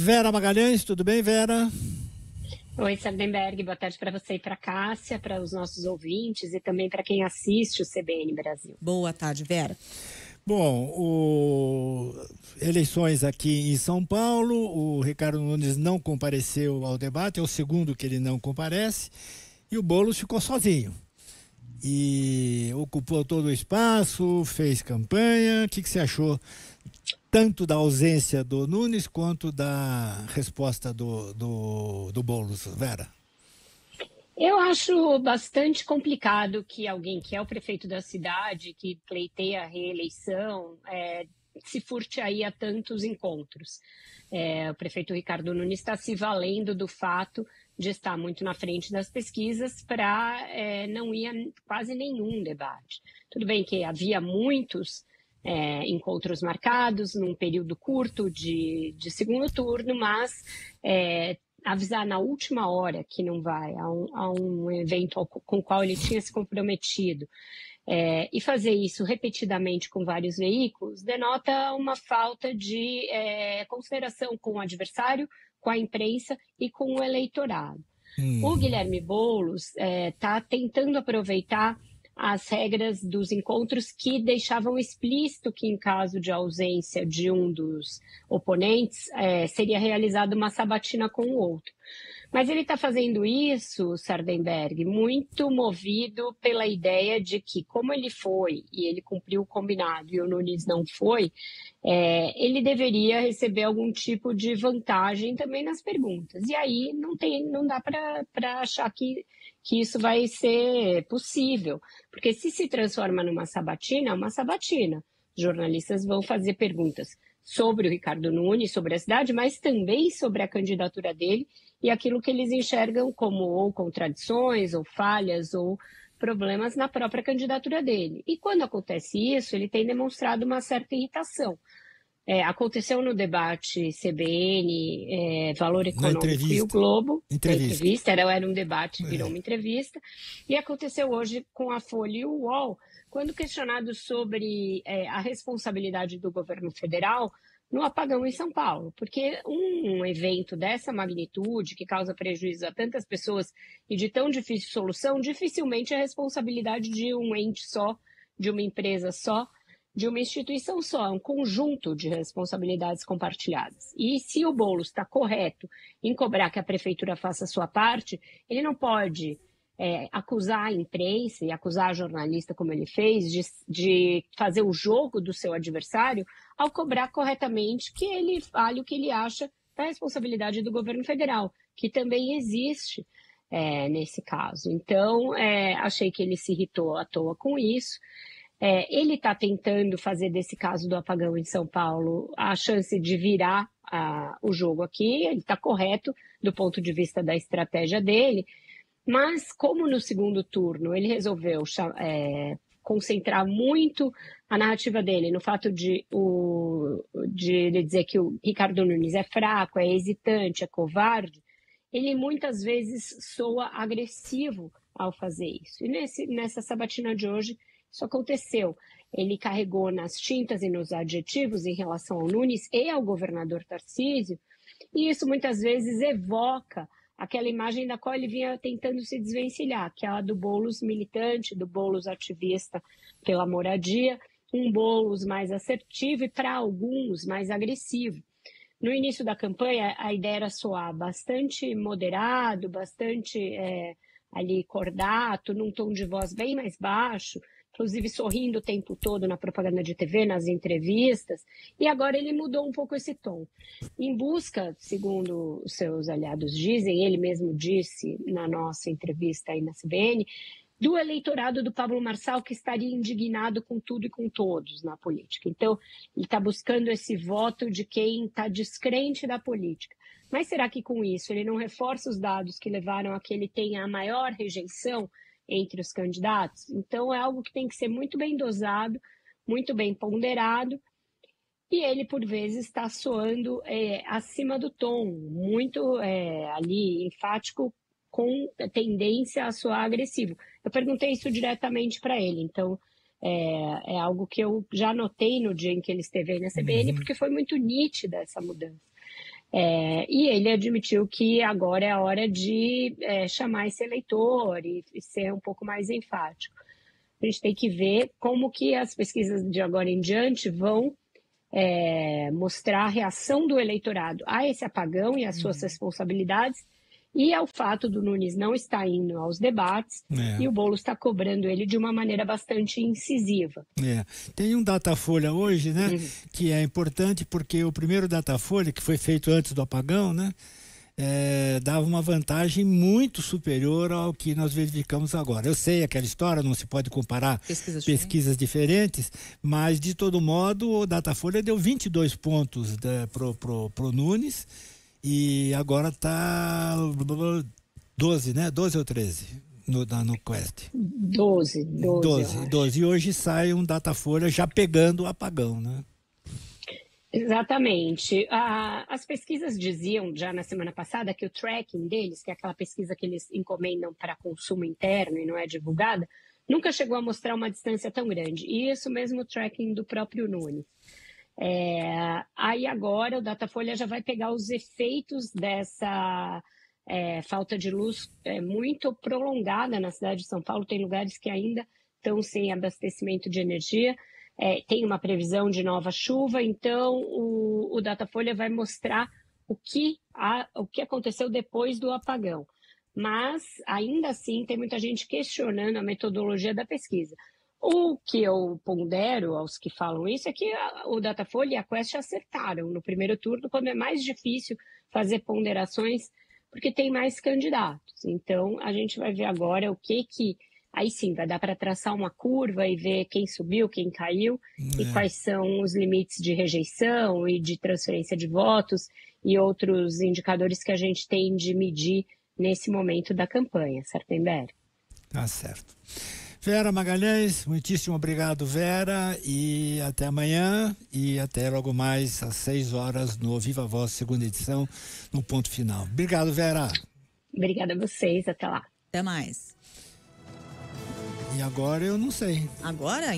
Vera Magalhães, tudo bem, Vera? Oi, Sardenberg, boa tarde para você e para a Cássia, para os nossos ouvintes e também para quem assiste o CBN Brasil. Boa tarde, Vera. Bom, eleições aqui em São Paulo, o Ricardo Nunes não compareceu ao debate, é o segundo que ele não comparece, e o Boulos ficou sozinho. E ocupou todo o espaço, fez campanha. O que você achou tanto da ausência do Nunes quanto da resposta do Boulos, Vera? Eu acho bastante complicado que alguém que é o prefeito da cidade, que pleiteia a reeleição, se furte aí a tantos encontros. O prefeito Ricardo Nunes está se valendo do fato de estar muito na frente das pesquisas para não ir a quase nenhum debate. Tudo bem que havia muitos encontros marcados num período curto de segundo turno, mas avisar na última hora que não vai a um evento com o qual ele tinha se comprometido e fazer isso repetidamente com vários veículos denota uma falta de consideração com o adversário, com a imprensa e com o eleitorado. O Guilherme Boulos está tentando aproveitar as regras dos encontros que deixavam explícito que, em caso de ausência de um dos oponentes, seria realizada uma sabatina com o outro. Mas ele está fazendo isso, Sardenberg, muito movido pela ideia de que, como ele foi e ele cumpriu o combinado e o Nunes não foi, ele deveria receber algum tipo de vantagem também nas perguntas. E aí não dá para achar que isso vai ser possível, porque se transforma numa sabatina, é uma sabatina. Os jornalistas vão fazer perguntas sobre o Ricardo Nunes, sobre a cidade, mas também sobre a candidatura dele e aquilo que eles enxergam como ou contradições, ou falhas, ou problemas na própria candidatura dele. E quando acontece isso, ele tem demonstrado uma certa irritação. Aconteceu no debate CBN, Valor Econômico e o Globo. Entrevista. Era um debate, virou uma entrevista. E aconteceu hoje com a Folha e o UOL, quando questionado sobre a responsabilidade do governo federal no apagão em São Paulo. Porque um evento dessa magnitude, que causa prejuízo a tantas pessoas e de tão difícil solução, dificilmente é responsabilidade de um ente só, de uma empresa só, de uma instituição só, é um conjunto de responsabilidades compartilhadas. E se o Boulos está correto em cobrar que a prefeitura faça a sua parte, ele não pode acusar a imprensa e acusar a jornalista, como ele fez, de fazer o jogo do seu adversário ao cobrar corretamente que ele fale o que ele acha da responsabilidade do governo federal, que também existe nesse caso. Então, achei que ele se irritou à toa com isso. Ele está tentando fazer desse caso do apagão em São Paulo a chance de virar o jogo aqui. Ele está correto do ponto de vista da estratégia dele, mas como no segundo turno ele resolveu concentrar muito a narrativa dele no fato de ele dizer que o Ricardo Nunes é fraco, é hesitante, é covarde, ele muitas vezes soa agressivo ao fazer isso. E nessa sabatina de hoje, isso aconteceu. Ele carregou nas tintas e nos adjetivos em relação ao Nunes e ao governador Tarcísio, e isso muitas vezes evoca aquela imagem da qual ele vinha tentando se desvencilhar, que é a do Boulos militante, do Boulos ativista pela moradia, um Boulos mais assertivo e, para alguns, mais agressivo. No início da campanha, a ideia era soar bastante moderado, bastante ali cordato, num tom de voz bem mais baixo, inclusive sorrindo o tempo todo na propaganda de TV, nas entrevistas, e agora ele mudou um pouco esse tom. Em busca, segundo os seus aliados dizem, ele mesmo disse na nossa entrevista aí na CBN, do eleitorado do Pablo Marçal que estaria indignado com tudo e com todos na política. Então, ele está buscando esse voto de quem está descrente da política. Mas será que com isso ele não reforça os dados que levaram a que ele tenha a maior rejeição entre os candidatos? Então, é algo que tem que ser muito bem dosado, muito bem ponderado, e ele, por vezes, está soando acima do tom, muito ali enfático, com tendência a soar agressivo. Eu perguntei isso diretamente para ele, então é algo que eu já notei no dia em que ele esteve aí na CBN, porque foi muito nítida essa mudança. E ele admitiu que agora é a hora de chamar esse eleitor e ser um pouco mais enfático. A gente tem que ver como que as pesquisas de agora em diante vão mostrar a reação do eleitorado a esse apagão e às suas responsabilidades e ao fato do Nunes não estar indo aos debates e o Boulos está cobrando ele de uma maneira bastante incisiva. Tem um Datafolha hoje, né, que é importante porque o primeiro Datafolha, que foi feito antes do apagão, né, dava uma vantagem muito superior ao que nós verificamos agora. Eu sei aquela história, não se pode comparar pesquisas diferentes, mas de todo modo o Datafolha deu 22 pontos pro Nunes e agora está 12, né? 12 ou 13 no Quest. 12. E hoje sai um Datafolha já pegando o apagão, né? Exatamente. As pesquisas diziam já na semana passada que o tracking deles, que é aquela pesquisa que eles encomendam para consumo interno e não é divulgada, nunca chegou a mostrar uma distância tão grande. E isso mesmo o tracking do próprio Nunes. Aí agora o Datafolha já vai pegar os efeitos dessa falta de luz muito prolongada na cidade de São Paulo. Tem lugares que ainda estão sem abastecimento de energia. Tem uma previsão de nova chuva, então o Datafolha vai mostrar o que aconteceu depois do apagão. Mas, ainda assim, tem muita gente questionando a metodologia da pesquisa. O que eu pondero aos que falam isso é que o Datafolha e a Quest acertaram no primeiro turno, quando é mais difícil fazer ponderações, porque tem mais candidatos. Então, a gente vai ver agora o que aí sim, vai dar para traçar uma curva e ver quem subiu, quem caiu e quais são os limites de rejeição e de transferência de votos e outros indicadores que a gente tem de medir nesse momento da campanha, certo, Embere? Tá certo. Vera Magalhães, muitíssimo obrigado, Vera, e até amanhã e até logo mais às 6 horas no Viva Voz, segunda edição, no Ponto Final. Obrigado, Vera. Obrigada a vocês, até lá. Até mais. E agora eu não sei. Agora,